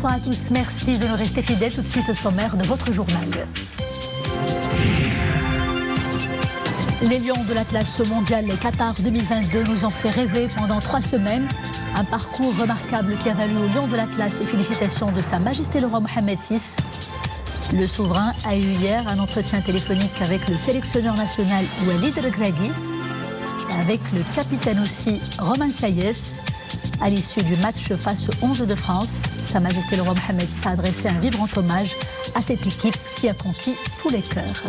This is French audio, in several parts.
Bonsoir à tous, merci de nous rester fidèles. Tout de suite au sommaire de votre journal. Les Lions de l'Atlas mondial Qatar 2022 nous ont fait rêver pendant 3 semaines. Un parcours remarquable qui a valu aux Lions de l'Atlas les félicitations de Sa Majesté le roi Mohammed VI. Le souverain a eu hier un entretien téléphonique avec le sélectionneur national Walid Regragui, avec le capitaine aussi Romain Saïs. À l'issue du match face aux 11 de France, Sa Majesté le roi Mohammed VI a adressé un vibrant hommage à cette équipe qui a conquis tous les cœurs.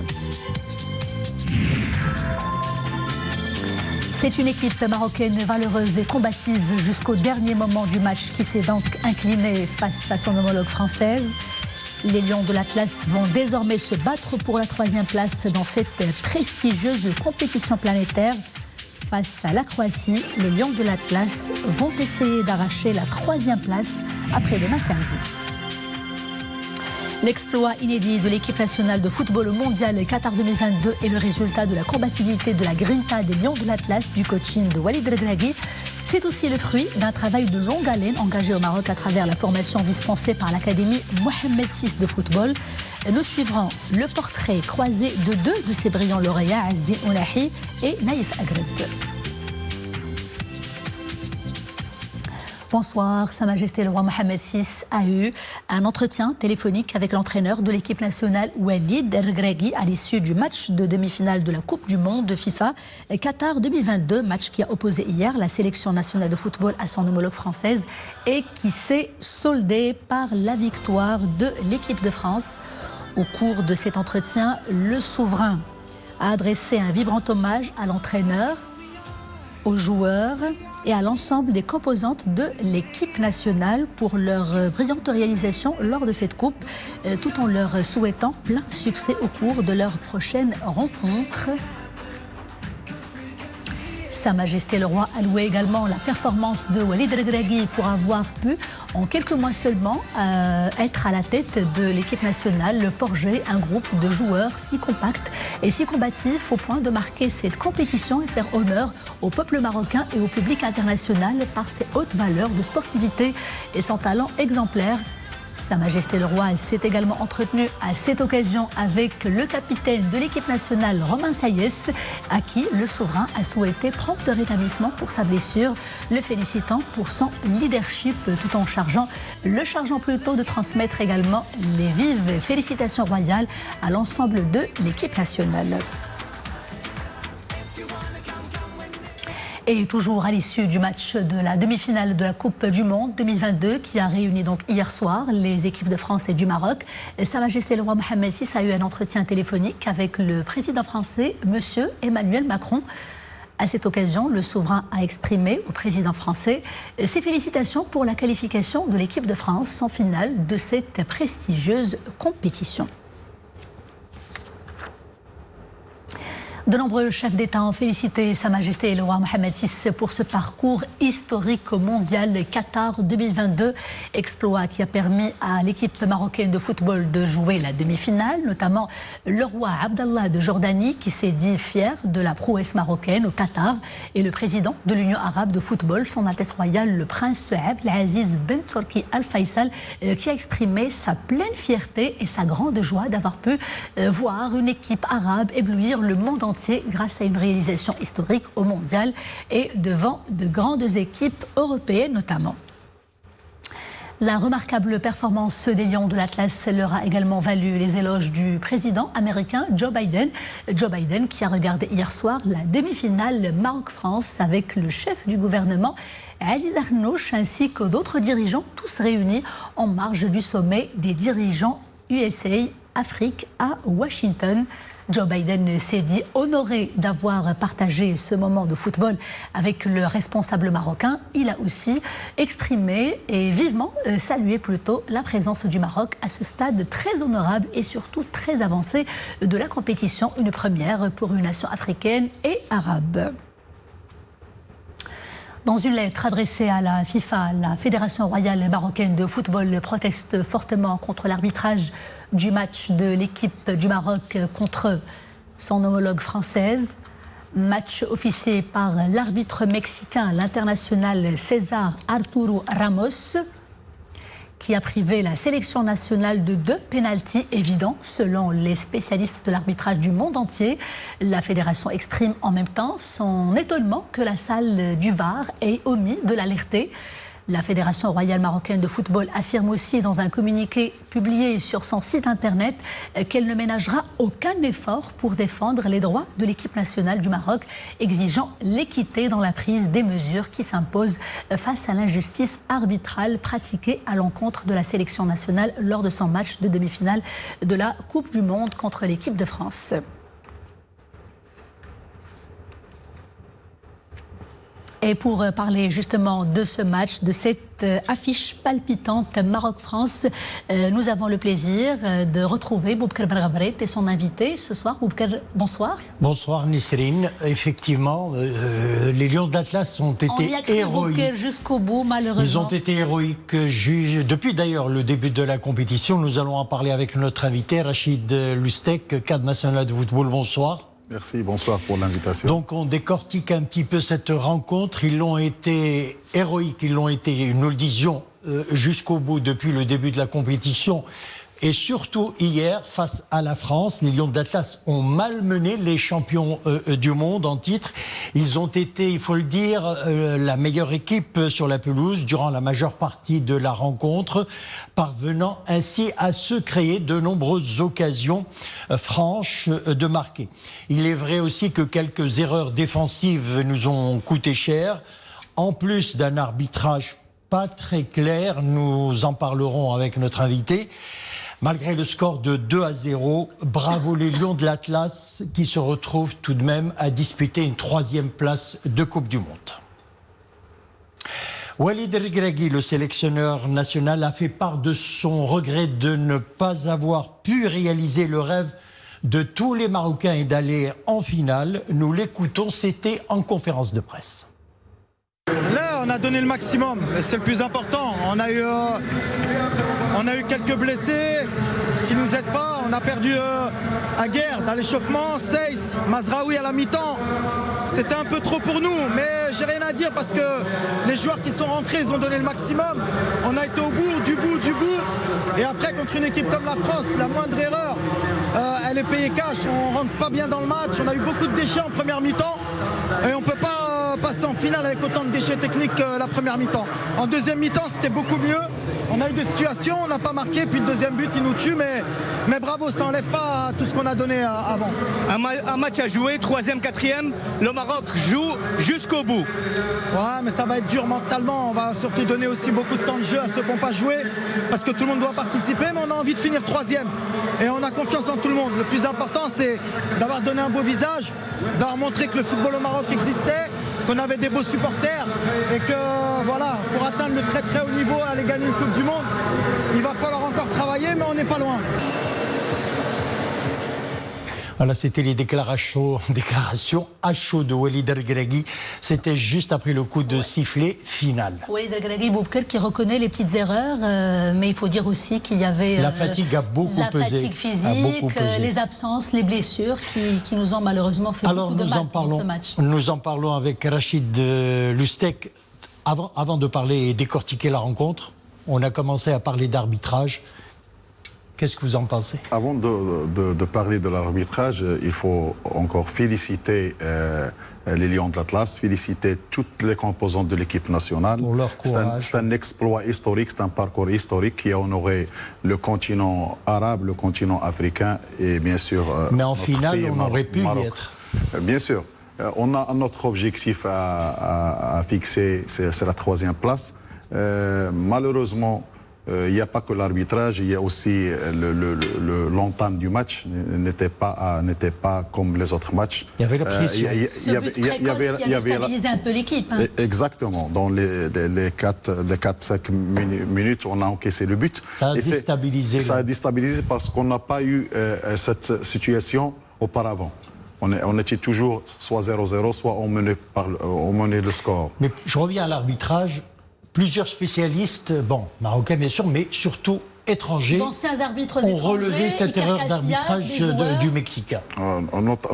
C'est une équipe marocaine valeureuse et combative jusqu'au dernier moment du match qui s'est donc inclinée face à son homologue française. Les Lions de l'Atlas vont désormais se battre pour la 3e place dans cette prestigieuse compétition planétaire. Face à la Croatie, les Lions de l'Atlas vont essayer d'arracher la 3e place après-demain samedi. L'exploit inédit de l'équipe nationale de football mondial Qatar 2022 est le résultat de la combativité de la grinta des Lions de l'Atlas du coaching de Walid Regragui. C'est aussi le fruit d'un travail de longue haleine engagé au Maroc à travers la formation dispensée par l'Académie Mohammed VI de football. Nous suivrons le portrait croisé de 2 de ces brillants lauréats, Azdin Ounahi et Naïf Agred. Bonsoir, Sa Majesté le roi Mohammed VI a eu un entretien téléphonique avec l'entraîneur de l'équipe nationale Walid Regragui à l'issue du match de demi-finale de la Coupe du Monde de FIFA Qatar 2022, match qui a opposé hier la sélection nationale de football à son homologue française et qui s'est soldé par la victoire de l'équipe de France. Au cours de cet entretien, le souverain a adressé un vibrant hommage à l'entraîneur, aux joueurs et à l'ensemble des composantes de l'équipe nationale pour leur brillante réalisation lors de cette coupe, tout en leur souhaitant plein succès au cours de leur prochaine rencontre. Sa Majesté le roi a loué également la performance de Walid Regragui pour avoir pu, en quelques mois seulement, être à la tête de l'équipe nationale, forger un groupe de joueurs si compact et si combatifs au point de marquer cette compétition et faire honneur au peuple marocain et au public international par ses hautes valeurs de sportivité et son talent exemplaire. Sa Majesté le roi s'est également entretenu à cette occasion avec le capitaine de l'équipe nationale, Romain Saïs, à qui le souverain a souhaité prompt rétablissement pour sa blessure, le félicitant pour son leadership tout en chargeant plutôt de transmettre également les vives félicitations royales à l'ensemble de l'équipe nationale. Et toujours à l'issue du match de la demi-finale de la Coupe du Monde 2022 qui a réuni donc hier soir les équipes de France et du Maroc, Sa Majesté le roi Mohammed VI a eu un entretien téléphonique avec le président français, monsieur Emmanuel Macron. À cette occasion, le souverain a exprimé au président français ses félicitations pour la qualification de l'équipe de France en finale de cette prestigieuse compétition. De nombreux chefs d'État ont félicité Sa Majesté le roi Mohammed VI pour ce parcours historique mondial Qatar 2022, exploit qui a permis à l'équipe marocaine de football de jouer la demi-finale, notamment le roi Abdallah de Jordanie qui s'est dit fier de la prouesse marocaine au Qatar et le président de l'Union arabe de football, son Altesse royale le prince Abdelaziz Ben Turki Al Faisal, qui a exprimé sa pleine fierté et sa grande joie d'avoir pu voir une équipe arabe éblouir le monde entier grâce à une réalisation historique au mondial et devant de grandes équipes européennes notamment. La remarquable performance des Lions de l'Atlas leur a également valu les éloges du président américain Joe Biden. Joe Biden qui a regardé hier soir la demi-finale Maroc-France avec le chef du gouvernement Aziz Arnouch ainsi que d'autres dirigeants, tous réunis en marge du sommet des dirigeants USA-Afrique à Washington. Joe Biden s'est dit honoré d'avoir partagé ce moment de football avec le responsable marocain. Il a aussi exprimé et vivement salué plutôt la présence du Maroc à ce stade très honorable et surtout très avancé de la compétition, une première pour une nation africaine et arabe. Dans une lettre adressée à la FIFA, la Fédération royale marocaine de football proteste fortement contre l'arbitrage du match de l'équipe du Maroc contre son homologue française. Match officié par l'arbitre mexicain, l'international César Arturo Ramos, qui a privé la sélection nationale de 2 pénaltys évidents, selon les spécialistes de l'arbitrage du monde entier. La fédération exprime en même temps son étonnement que la salle du VAR ait omis de l'alerter. La Fédération royale marocaine de football affirme aussi dans un communiqué publié sur son site internet qu'elle ne ménagera aucun effort pour défendre les droits de l'équipe nationale du Maroc, exigeant l'équité dans la prise des mesures qui s'imposent face à l'injustice arbitrale pratiquée à l'encontre de la sélection nationale lors de son match de demi-finale de la Coupe du Monde contre l'équipe de France. Et pour parler justement de ce match, de cette affiche palpitante Maroc-France, nous avons le plaisir de retrouver Boubacar Ben et son invité ce soir. Boubacar, bonsoir. Bonsoir Nisrine. Effectivement, les Lions d'Atlas ont été héroïques jusqu'au bout, malheureusement. Ils ont été héroïques depuis d'ailleurs le début de la compétition. Nous allons en parler avec notre invité, Rachid Lustek, cadre national de football. Bonsoir. Merci, bonsoir pour l'invitation. Donc on décortique un petit peu cette rencontre. Ils l'ont été héroïques, ils l'ont été, nous le disions, jusqu'au bout depuis le début de la compétition. Et surtout hier, face à la France, les Lions d'Atlas ont malmené les champions du monde en titre. Ils ont été, il faut le dire, la meilleure équipe sur la pelouse durant la majeure partie de la rencontre, parvenant ainsi à se créer de nombreuses occasions franches de marquer. Il est vrai aussi que quelques erreurs défensives nous ont coûté cher, en plus d'un arbitrage pas très clair. Nous en parlerons avec notre invité. Malgré le score de 2-0, bravo les Lions de l'Atlas qui se retrouvent tout de même à disputer une 3e place de Coupe du Monde. Walid Regragui, le sélectionneur national, a fait part de son regret de ne pas avoir pu réaliser le rêve de tous les Marocains et d'aller en finale. Nous l'écoutons, c'était en conférence de presse. Là, on a donné le maximum, et c'est le plus important. On a eu quelques blessés qui nous aident pas. On a perdu Aguerd à l'échauffement, Seyss, Mazraoui à la mi-temps. C'était un peu trop pour nous, mais j'ai rien à dire parce que les joueurs qui sont rentrés, ils ont donné le maximum. On a été au bout, du bout. Et après, contre une équipe comme la France, la moindre erreur, elle est payée cash. On rentre pas bien dans le match. On a eu beaucoup de déchets en première mi-temps et on peut pas passer en finale avec autant de déchets techniques que la première mi-temps. En deuxième mi-temps, c'était beaucoup mieux. On a eu des situations, on n'a pas marqué, puis le deuxième but, il nous tue, mais bravo, ça n'enlève pas tout ce qu'on a donné avant. Un match à jouer, 3e, 4e, le Maroc joue jusqu'au bout. Ouais, mais ça va être dur mentalement. On va surtout donner aussi beaucoup de temps de jeu à ceux qui n'ont pas joué, parce que tout le monde doit participer, mais on a envie de finir 3e. Et on a confiance en tout le monde. Le plus important, c'est d'avoir donné un beau visage, d'avoir montré que le football au Maroc existait, qu'on avait des beaux supporters et que voilà, pour atteindre le très très haut niveau, aller gagner une Coupe du Monde, il va falloir encore travailler, mais on n'est pas loin. Voilà, c'était les déclarations à chaud de Walid Regragui. C'était juste après le coup de sifflet final. Walid Regragui, Boubacar, qui reconnaît les petites erreurs, mais il faut dire aussi qu'il y avait la fatigue a beaucoup pesé. La fatigue physique, les absences, les blessures qui nous ont malheureusement fait beaucoup de mal dans ce match. Nous en parlons avec Rachid Lustek. Avant de parler et décortiquer la rencontre, on a commencé à parler d'arbitrage. Qu'est-ce que vous en pensez? Avant de parler de l'arbitrage, il faut encore féliciter les Lions de l'Atlas, féliciter toutes les composantes de l'équipe nationale. Pour leur courage. C'est un exploit historique, c'est un parcours historique qui a honoré le continent arabe, le continent africain et bien sûr mais en finale, on aurait pu y être. Bien sûr. On a notre objectif à fixer, c'est la 3e place. Malheureusement, il n'y a pas que l'arbitrage, il y a aussi l'entame du match n'était pas comme les autres matchs. Il y avait la pression. Ce but précoce qui a déstabilisé un peu l'équipe. Hein. Exactement. Dans les 4-5 minutes, on a encaissé le but. Ça a déstabilisé. Ça a déstabilisé parce qu'on n'a pas eu cette situation auparavant. On était toujours soit 0-0, soit on menait le score. Mais je reviens à l'arbitrage. Plusieurs spécialistes, marocains bien sûr, mais surtout étrangers, d'anciens arbitres ont relevé cette erreur d'arbitrage du Mexicain.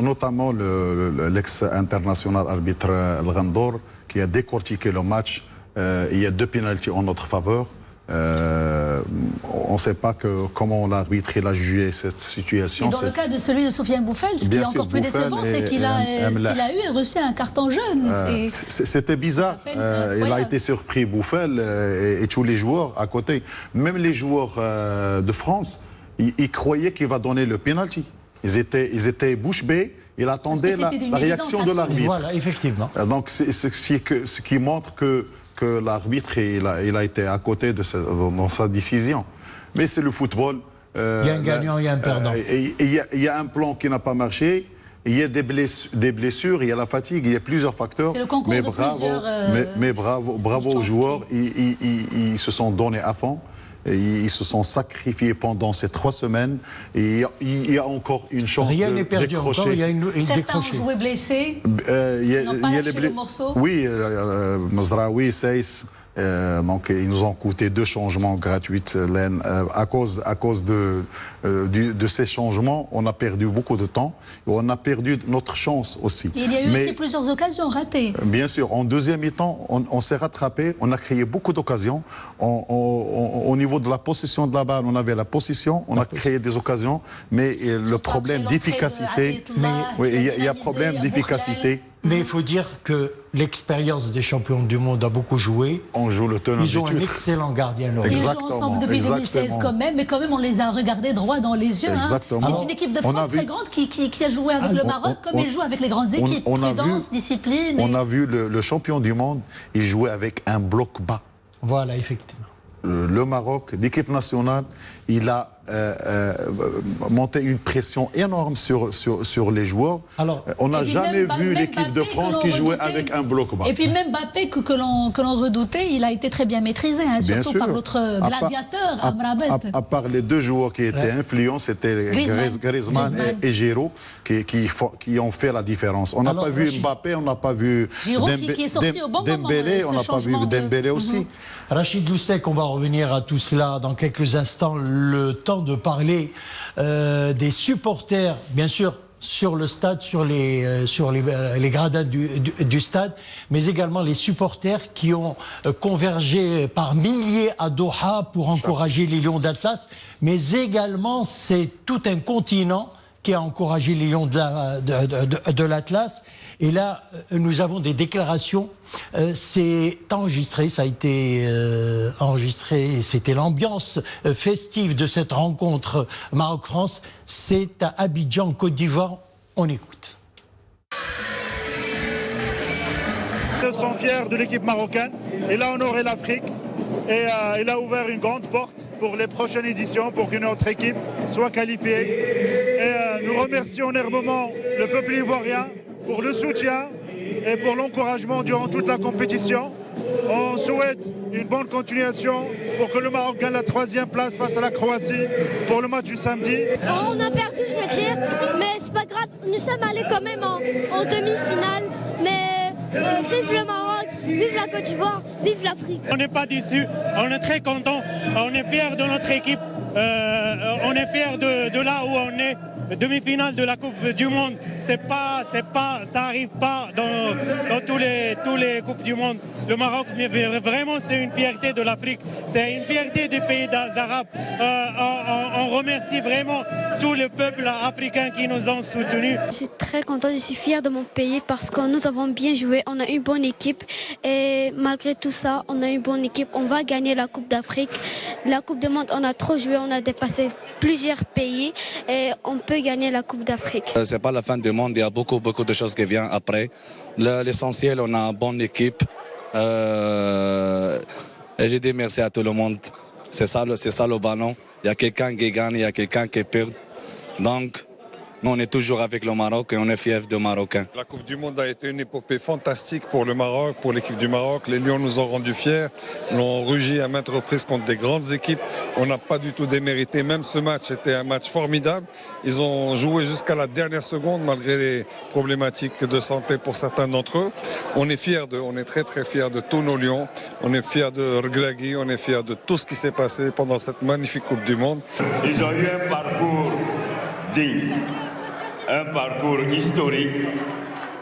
Notamment l'ex-international arbitre El Ghandor, qui a décortiqué le match. Il y a 2 pénaltys en notre faveur. On ne sait pas comment l'arbitre a jugé cette situation. Et dans le cas de celui de Sofiane Bouffel, ce qui est encore plus décevant, c'est qu'il a reçu un carton jaune. C'était bizarre. Il a été surpris, Bouffel, et tous les joueurs à côté. Même les joueurs de France, ils croyaient qu'il va donner le penalty. Ils étaient bouche bée. Il attendait la réaction de l'arbitre. Voilà, effectivement. Donc, c'est ce qui montre que l'arbitre il a été à côté dans sa décision. Mais c'est le football. Il y a un gagnant, il y a un perdant. Il y a un plan qui n'a pas marché. Il y a des blessures, il y a la fatigue, il y a plusieurs facteurs. C'est le concours de plusieurs. Mais bravo aux joueurs. Ils se sont donnés à fond. Et ils se sont sacrifiés pendant ces 3 semaines. Et il y a encore une chance Rien de n'est perdu décrocher. encore, il y a une Certains décrochée. ont joué blessés. Ils n'ont pas lâché le morceau. Oui, Mazraoui, Seyss. Donc ils nous ont coûté 2 changements gratuits. À cause de ces changements, on a perdu beaucoup de temps. Et on a perdu notre chance aussi. Et il y a eu aussi plusieurs occasions ratées. Bien sûr, en deuxième mi-temps, on s'est rattrapé. On a créé beaucoup d'occasions. Au niveau de la possession de la balle, on avait la possession. On a créé des occasions. Mais le problème d'efficacité... Oui, il y a un problème d'efficacité. Mais il faut dire que l'expérience des champions du monde a beaucoup joué. On joue le tenant du titre. Ils ont un excellent gardien. Ils jouent ensemble depuis 2016 quand même, mais quand même on les a regardés droit dans les yeux. Exactement. C'est une équipe de France très grande qui a joué avec le Maroc comme il joue avec les grandes équipes. Prudence, discipline. On a vu le champion du monde, il jouait avec un bloc bas. Voilà, effectivement. Le Maroc, l'équipe nationale, il a monté une pression énorme sur les joueurs. Alors, on n'a jamais vu l'équipe de France qui jouait avec un bloc bas. Et puis même Mbappé que l'on redoutait, il a été très bien maîtrisé, surtout par notre gladiateur Amrabat. À part les 2 joueurs qui étaient influents, c'était Griezmann et Giroud qui ont fait la différence. On n'a pas vu Mbappé, on n'a pas vu Dembélé, on n'a pas vu Dembélé aussi. Rachid Loussek, on va revenir à tout cela dans quelques instants. Le temps de parler des supporters, bien sûr, sur le stade, sur les gradins du stade, mais également les supporters qui ont convergé par milliers à Doha pour encourager les Lions d'Atlas, mais également c'est tout un continent qui a encouragé les Lions de l'Atlas. Et là, nous avons des déclarations. C'est enregistré, ça a été enregistré. C'était l'ambiance festive de cette rencontre Maroc-France. C'est à Abidjan, Côte d'Ivoire. On écoute. Ils sont fiers de l'équipe marocaine. Il a honoré l'Afrique. Et il a ouvert une grande porte pour les prochaines éditions, pour que notre équipe soit qualifiée. Et nous remercions énormément le peuple ivoirien pour le soutien et pour l'encouragement durant toute la compétition. On souhaite une bonne continuation pour que le Maroc gagne la 3e place face à la Croatie pour le match du samedi. On a perdu, je veux dire, mais c'est pas grave. Nous sommes allés quand même en demi-finale, mais vive le Maroc, vive la Côte d'Ivoire, vive l'Afrique. On n'est pas déçus, on est très contents, on est fiers de notre équipe, on est fiers de là où on est. Demi-finale de la Coupe du Monde, ça arrive pas dans tous les Coupes du Monde. Le Maroc, vraiment, c'est une fierté de l'Afrique, c'est une fierté des pays arabes. On remercie vraiment tout le peuple africain qui nous ont soutenus. Je suis très contente, je suis fière de mon pays parce que nous avons bien joué, on a une bonne équipe et malgré tout ça, on a une bonne équipe. On va gagner la Coupe d'Afrique. La Coupe du Monde, on a trop joué, on a dépassé plusieurs pays et on peut gagner la Coupe d'Afrique. C'est pas la fin du monde, il y a beaucoup de choses qui viennent après. L'essentiel, on a une bonne équipe. Et j'ai dit merci à tout le monde. C'est ça le ballon. Il y a quelqu'un qui gagne, il y a quelqu'un qui perd. Donc, nous, on est toujours avec le Maroc et on est fiers de Marocains. La Coupe du Monde a été une épopée fantastique pour le Maroc, pour l'équipe du Maroc. Les Lions nous ont rendus fiers, l'ont rugi à maintes reprises contre des grandes équipes. On n'a pas du tout démérité. Même ce match était un match formidable. Ils ont joué jusqu'à la dernière seconde malgré les problématiques de santé pour certains d'entre eux. On est fiers on est très très fiers de tous nos Lions. On est fiers de Regragui, on est fiers de tout ce qui s'est passé pendant cette magnifique Coupe du Monde. Ils ont eu un parcours digne. Un parcours historique,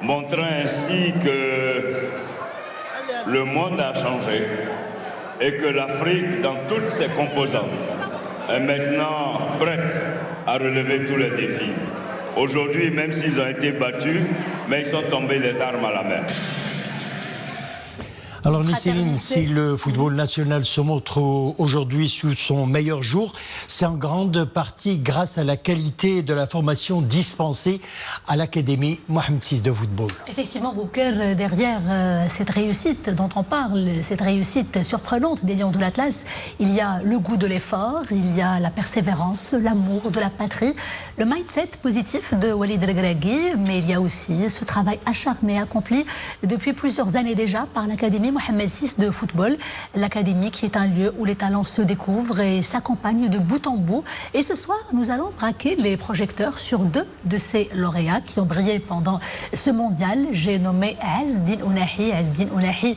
montrant ainsi que le monde a changé, et que l'Afrique, dans toutes ses composantes, est maintenant prête à relever tous les défis. Aujourd'hui, même s'ils ont été battus, mais ils sont tombés les armes à la main. Alors Nisséline, si le football national se montre aujourd'hui sous son meilleur jour, c'est en grande partie grâce à la qualité de la formation dispensée à l'Académie Mohamed VI de football. Effectivement, Bouker, derrière cette réussite dont on parle, cette réussite surprenante des Lions de l'Atlas, il y a le goût de l'effort, il y a la persévérance, l'amour de la patrie, le mindset positif de Walid Regragui, mais il y a aussi ce travail acharné accompli depuis plusieurs années déjà par l'Académie Mohamed VI de football, l'académie qui est un lieu où les talents se découvrent et s'accompagnent de bout en bout. Et ce soir, nous allons braquer les projecteurs sur 2 de ces lauréats qui ont brillé pendant ce mondial. J'ai nommé Azzedine Ounahi,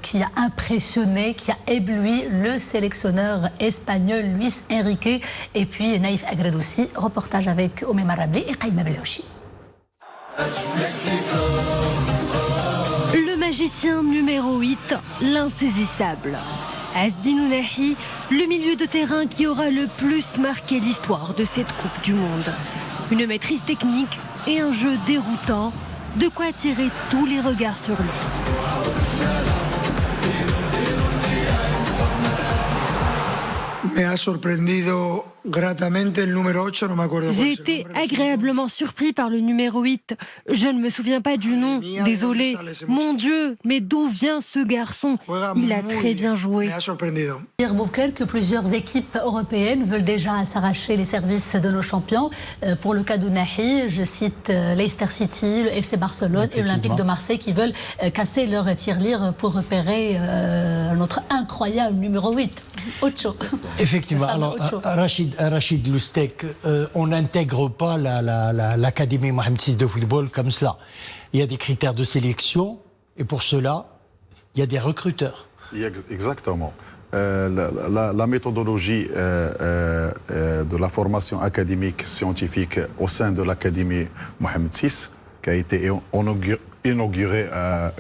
qui a impressionné, qui a ébloui le sélectionneur espagnol Luis Enrique, et puis Naïf Agredoussi, reportage avec Oumé Marabé et Qaïma Belouchi. Le magicien numéro 8, l'insaisissable. Azzedine Ounahi, le milieu de terrain qui aura le plus marqué l'histoire de cette Coupe du Monde. Une maîtrise technique et un jeu déroutant, de quoi attirer tous les regards sur lui. J'ai été agréablement surpris par le numéro 8. Je ne me souviens pas du nom, désolé. Mon Dieu, mais d'où vient ce garçon? Il a très bien joué. Dire Boukel que plusieurs équipes européennes veulent déjà s'arracher les services de nos champions. Pour le cas d'Ounahi, je cite Leicester City, le FC Barcelone et l'Olympique de Marseille qui veulent casser leur tirelire pour repérer notre incroyable numéro 8. Ocho. Effectivement. Alors, Rachid Lustek, on n'intègre pas l'Académie Mohamed VI de football comme cela. Il y a des critères de sélection et pour cela, il y a des recruteurs. Exactement. La méthodologie de la formation académique scientifique au sein de l'Académie Mohamed VI, qui a été inaugurée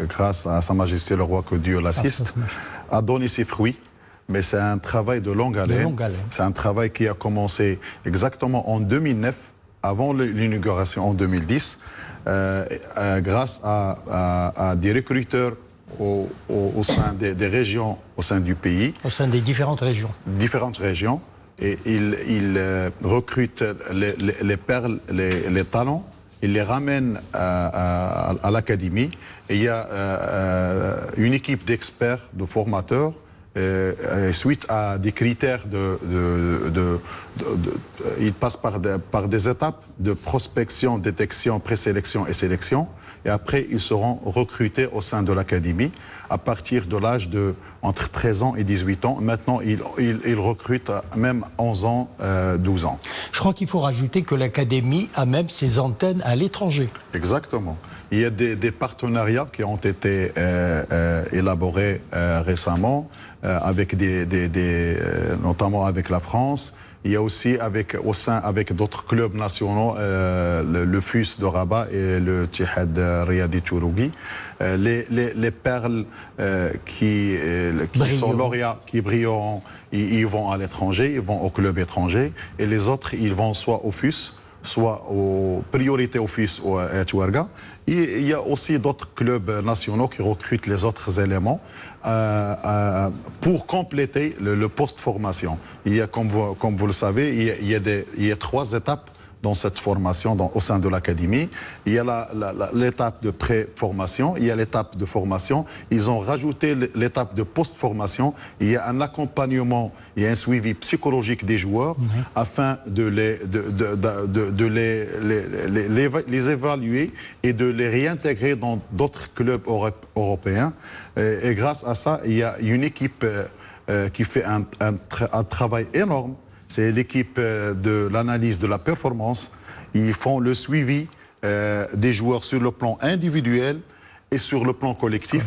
grâce à Sa Majesté le Roi, que Dieu l'assiste, a donné ses fruits. Mais c'est un travail de longue haleine. C'est un travail qui a commencé exactement en 2009, avant l'inauguration en 2010, grâce à des recruteurs au sein des régions, au sein du pays. Au sein des différentes régions. Différentes régions. Et ils recrutent les perles, les talents. Ils les ramènent à l'académie. Et il y a une équipe d'experts, de formateurs, suite à des critères ils passent par des étapes de prospection, détection, présélection et sélection. Et après, ils seront recrutés au sein de l'académie à partir de l'âge de entre 13 ans et 18 ans. Maintenant, ils recrutent même 11 ans, 12 ans. Je crois qu'il faut rajouter que l'académie a même ses antennes à l'étranger. Exactement. Il y a des partenariats qui ont été élaborés récemment, avec notamment avec la France. Il y a aussi avec d'autres clubs nationaux, le FUS de Rabat et le Tihad Riyadi Tourougui. Les perles qui sont lauréats, qui brilleront, ils vont à l'étranger, ils vont au club étranger. Et les autres, ils vont soit au FUS, soit aux priorités au FUS ou à Touarga. Il y a aussi d'autres clubs nationaux qui recrutent les autres éléments pour compléter le post-formation. Il y a, comme vous le savez, il y a 3 étapes dans cette formation au sein de l'académie. Il y a l'étape de pré-formation, il y a l'étape de formation. Ils ont rajouté l'étape de post-formation. Il y a un accompagnement, il y a un suivi psychologique des joueurs afin de les évaluer et de les réintégrer dans d'autres clubs européens. Et grâce à ça, il y a une équipe qui fait un travail énorme. C'est l'équipe de l'analyse de la performance. Ils font le suivi des joueurs sur le plan individuel et sur le plan collectif.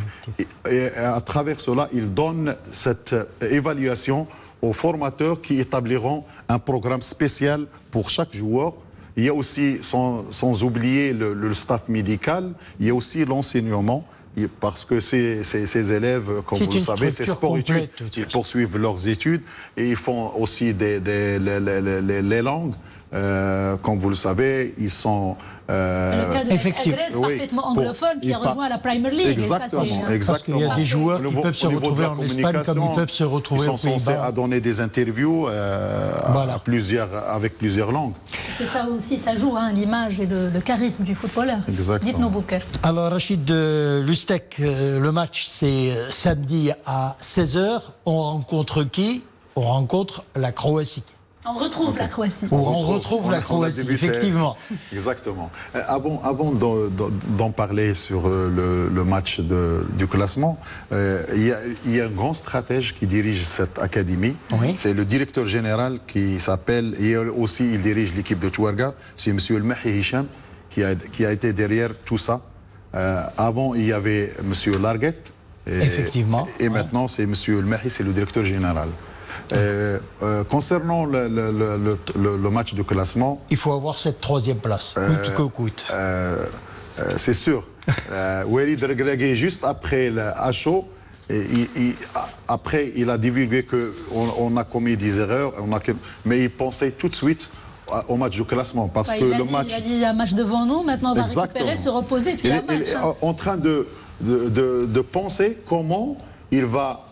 Et à travers cela, ils donnent cette évaluation aux formateurs qui établiront un programme spécial pour chaque joueur. Il y a aussi, sans oublier le staff médical, il y a aussi l'enseignement parce que ces élèves, comme vous le savez, c'est sport-études. Ils poursuivent leurs études et ils font aussi les langues. Comme vous le savez, ils sont... le cas de Agrède, parfaitement anglophone, qui a rejoint la Premier League. Exactement. Parce qu'il y a des joueurs qui peuvent se retrouver en Espagne comme ils peuvent se retrouver aux Pays-Bas. Ils sont censés donner des interviews avec plusieurs langues. Parce que ça aussi, ça joue, l'image et le charisme du footballeur. Dites-nous, Bouker. Alors, Rachid Lustek, le match, c'est samedi à 16h. On rencontre qui? On rencontre la Croatie. On retrouve la Croatie. On retrouve la Croatie, effectivement. Exactement. Avant d'en parler sur le match du classement, il y a un grand stratège qui dirige cette académie. Oui. C'est le directeur général qui s'appelle, et aussi il dirige l'équipe de Touarga, c'est M. El Mahi Hicham, qui a été derrière tout ça. Avant, il y avait M. Larguette. Effectivement. Et maintenant, c'est M. El Mahi, c'est le directeur général. Concernant le match de classement, il faut avoir cette troisième place, coûte que coûte. C'est sûr. Walid Regragui, juste après le HO, après il a divulgué qu'on a commis des erreurs, mais il pensait tout de suite au match de classement. Parce que le match... Il a dit il y a un match devant nous, maintenant on va récupérer, se reposer, puis il y a un match. Il est en train de penser comment il va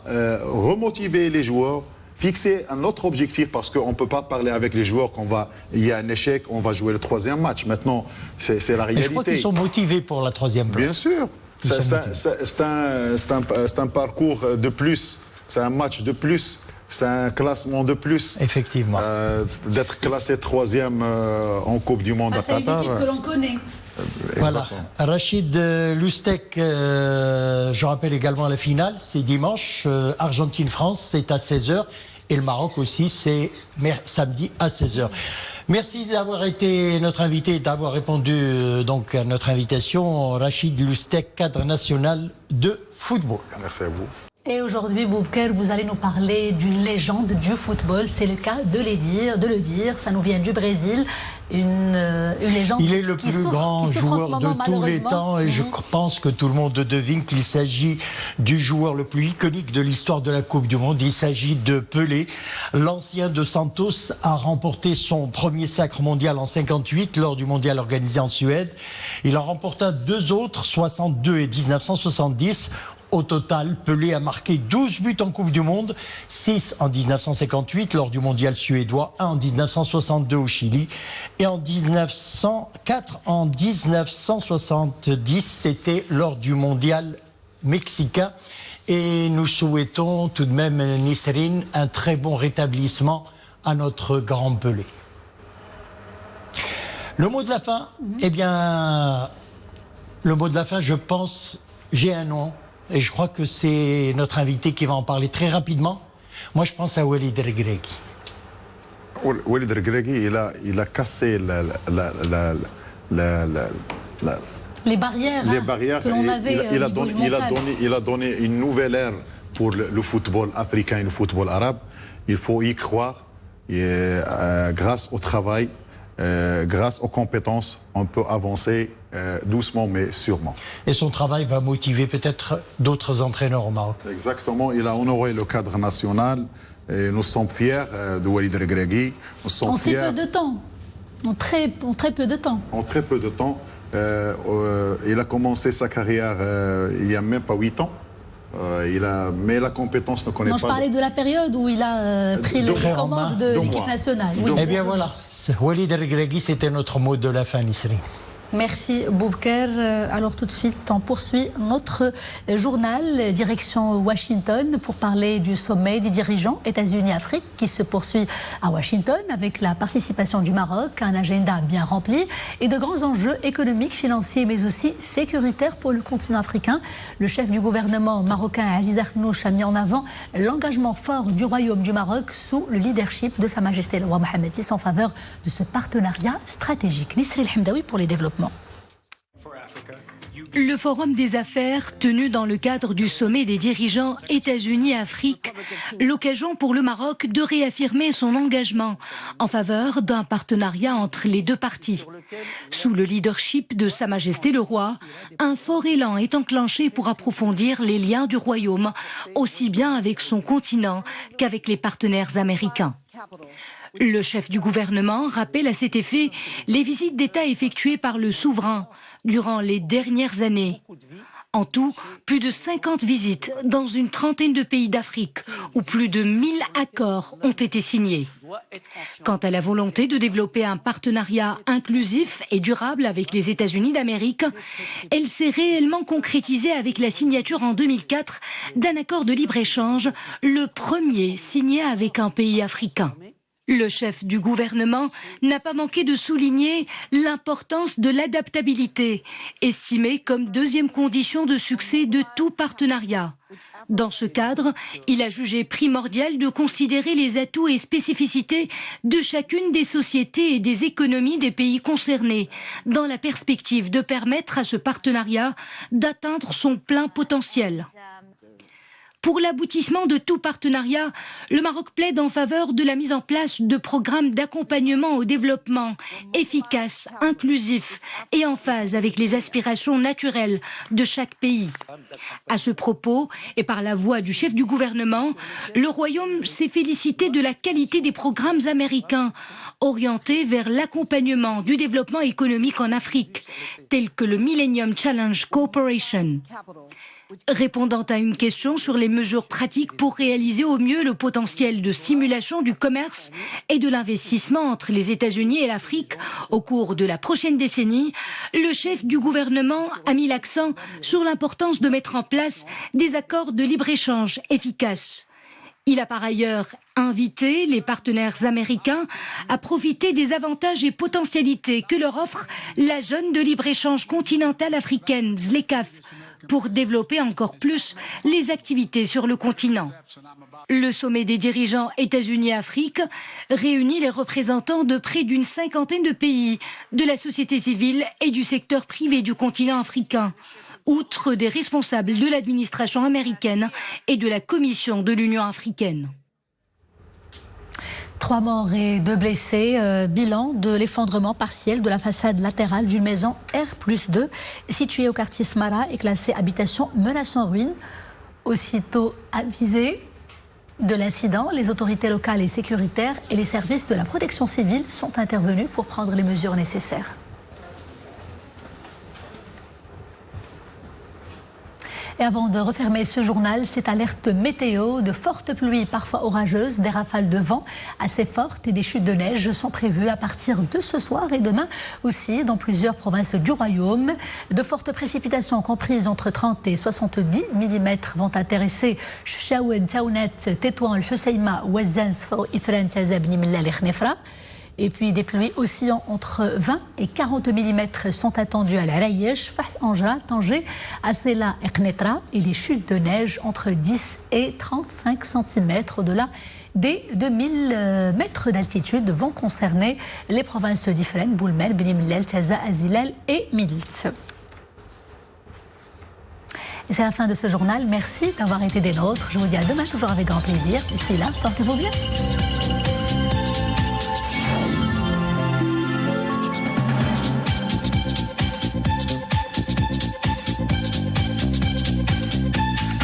remotiver les joueurs, fixer un autre objectif, parce qu'on ne peut pas parler avec les joueurs il y a un échec, on va jouer le troisième match. Maintenant, c'est la réalité. Et je crois qu'ils sont motivés pour la troisième place. Bien sûr. C'est un parcours de plus, c'est un match de plus, c'est un classement de plus. Effectivement. D'être classé troisième en Coupe du Monde à Qatar. C'est une équipe que l'on connaît. Voilà. Rachid Lustek, je rappelle également la finale, c'est dimanche. Argentine-France, c'est à 16h. Et le Maroc aussi, c'est samedi à 16h. Merci d'avoir été notre invité, d'avoir répondu donc à notre invitation. Rachid Lustek, cadre national de football. Merci à vous. Et aujourd'hui, Bouker, vous allez nous parler d'une légende du football. C'est le cas de le dire. Ça nous vient du Brésil. Une légende. Il est le plus grand joueur de tous les temps et je pense que tout le monde devine qu'il s'agit du joueur le plus iconique de l'histoire de la Coupe du Monde. Il s'agit de Pelé. L'ancien de Santos a remporté son premier sacre mondial en 58 lors du mondial organisé en Suède. Il en remporta deux autres, 62 et 1970. Au total, Pelé a marqué 12 buts en Coupe du Monde, 6 en 1958 lors du mondial suédois, 1 en 1962 au Chili et en 4 en 1970, c'était lors du mondial mexicain. Et nous souhaitons tout de même, Nisrine, un très bon rétablissement à notre grand Pelé. Le mot de la fin, eh bien, le mot de la fin, je pense, j'ai un nom. Et je crois que c'est notre invité qui va en parler très rapidement. Moi, je pense à Walid Regragui. Walid Regragui, il a cassé les barrières que l'on avait il a donné une nouvelle ère pour le football africain et le football arabe. Il faut y croire. Et, grâce au travail, grâce aux compétences, on peut avancer doucement mais sûrement. Et son travail va motiver peut-être d'autres entraîneurs au Maroc. Exactement, il a honoré le cadre national et nous sommes fiers de Walid Regragui. En si peu de temps, en très peu de temps. En très peu de temps. Il a commencé sa carrière il n'y a même pas 8 ans. Mais la compétence ne connaît pas. Je parlais de la période où il a pris les commandes de l'équipe nationale. Oui. Eh bien voilà, Walid Regragui, c'était notre mot de la fin, Nisrine. Merci Bouker. Alors tout de suite, on poursuit notre journal direction Washington pour parler du sommet des dirigeants États-Unis-Afrique qui se poursuit à Washington avec la participation du Maroc, un agenda bien rempli et de grands enjeux économiques, financiers mais aussi sécuritaires pour le continent africain. Le chef du gouvernement marocain Aziz Akhnouch a mis en avant l'engagement fort du Royaume du Maroc sous le leadership de Sa Majesté le roi Mohammed VI en faveur de ce partenariat stratégique. Nisrine El Hamdaoui pour les développements. Le Forum des affaires tenu dans le cadre du sommet des dirigeants États-Unis-Afrique, l'occasion pour le Maroc de réaffirmer son engagement en faveur d'un partenariat entre les deux parties. Sous le leadership de Sa Majesté le Roi, un fort élan est enclenché pour approfondir les liens du royaume, aussi bien avec son continent qu'avec les partenaires américains. Le chef du gouvernement rappelle à cet effet les visites d'État effectuées par le souverain durant les dernières années. En tout, plus de 50 visites dans une trentaine de pays d'Afrique, où plus de 1000 accords ont été signés. Quant à la volonté de développer un partenariat inclusif et durable avec les États-Unis d'Amérique, elle s'est réellement concrétisée avec la signature en 2004 d'un accord de libre-échange, le premier signé avec un pays africain. Le chef du gouvernement n'a pas manqué de souligner l'importance de l'adaptabilité, estimée comme deuxième condition de succès de tout partenariat. Dans ce cadre, il a jugé primordial de considérer les atouts et spécificités de chacune des sociétés et des économies des pays concernés, dans la perspective de permettre à ce partenariat d'atteindre son plein potentiel. Pour l'aboutissement de tout partenariat, le Maroc plaide en faveur de la mise en place de programmes d'accompagnement au développement efficaces, inclusifs et en phase avec les aspirations naturelles de chaque pays. À ce propos, et par la voix du chef du gouvernement, le Royaume s'est félicité de la qualité des programmes américains orientés vers l'accompagnement du développement économique en Afrique, tels que le Millennium Challenge Corporation. Répondant à une question sur les mesures pratiques pour réaliser au mieux le potentiel de stimulation du commerce et de l'investissement entre les États-Unis et l'Afrique au cours de la prochaine décennie, le chef du gouvernement a mis l'accent sur l'importance de mettre en place des accords de libre-échange efficaces. Il a par ailleurs invité les partenaires américains à profiter des avantages et potentialités que leur offre la zone de libre-échange continentale africaine, ZLECAf, pour développer encore plus les activités sur le continent. Le sommet des dirigeants États-Unis-Afrique réunit les représentants de près d'une cinquantaine de pays, de la société civile et du secteur privé du continent africain, outre des responsables de l'administration américaine et de la Commission de l'Union africaine. 3 morts et 2 blessés. Bilan de l'effondrement partiel de la façade latérale d'une maison R+2 située au quartier Smara et classée habitation menace en ruine. Aussitôt avisés de l'incident, les autorités locales et sécuritaires et les services de la protection civile sont intervenus pour prendre les mesures nécessaires. Et avant de refermer ce journal, cette alerte météo, de fortes pluies parfois orageuses, des rafales de vent assez fortes et des chutes de neige sont prévues à partir de ce soir et demain aussi dans plusieurs provinces du royaume. De fortes précipitations comprises entre 30 et 70 mm vont intéresser Chefchaouen, Taounet, Tétouan, Al-Husseima, Ouazzan, Sfaro, Ifran, Tazab, Nimla, Lekhnefra. Et puis des pluies oscillant entre 20 et 40 mm sont attendues à la Rayesh, Fas Anja, Tanger, Assela et Knetra, et les chutes de neige entre 10 et 35 cm au-delà des 2000 mètres d'altitude vont concerner les provinces d'Ifren, Boulmel, Benimlel, Taza, Azilal et Milt. Et c'est la fin de ce journal. Merci d'avoir été des nôtres. Je vous dis à demain, toujours avec grand plaisir. D'ici là, portez-vous bien.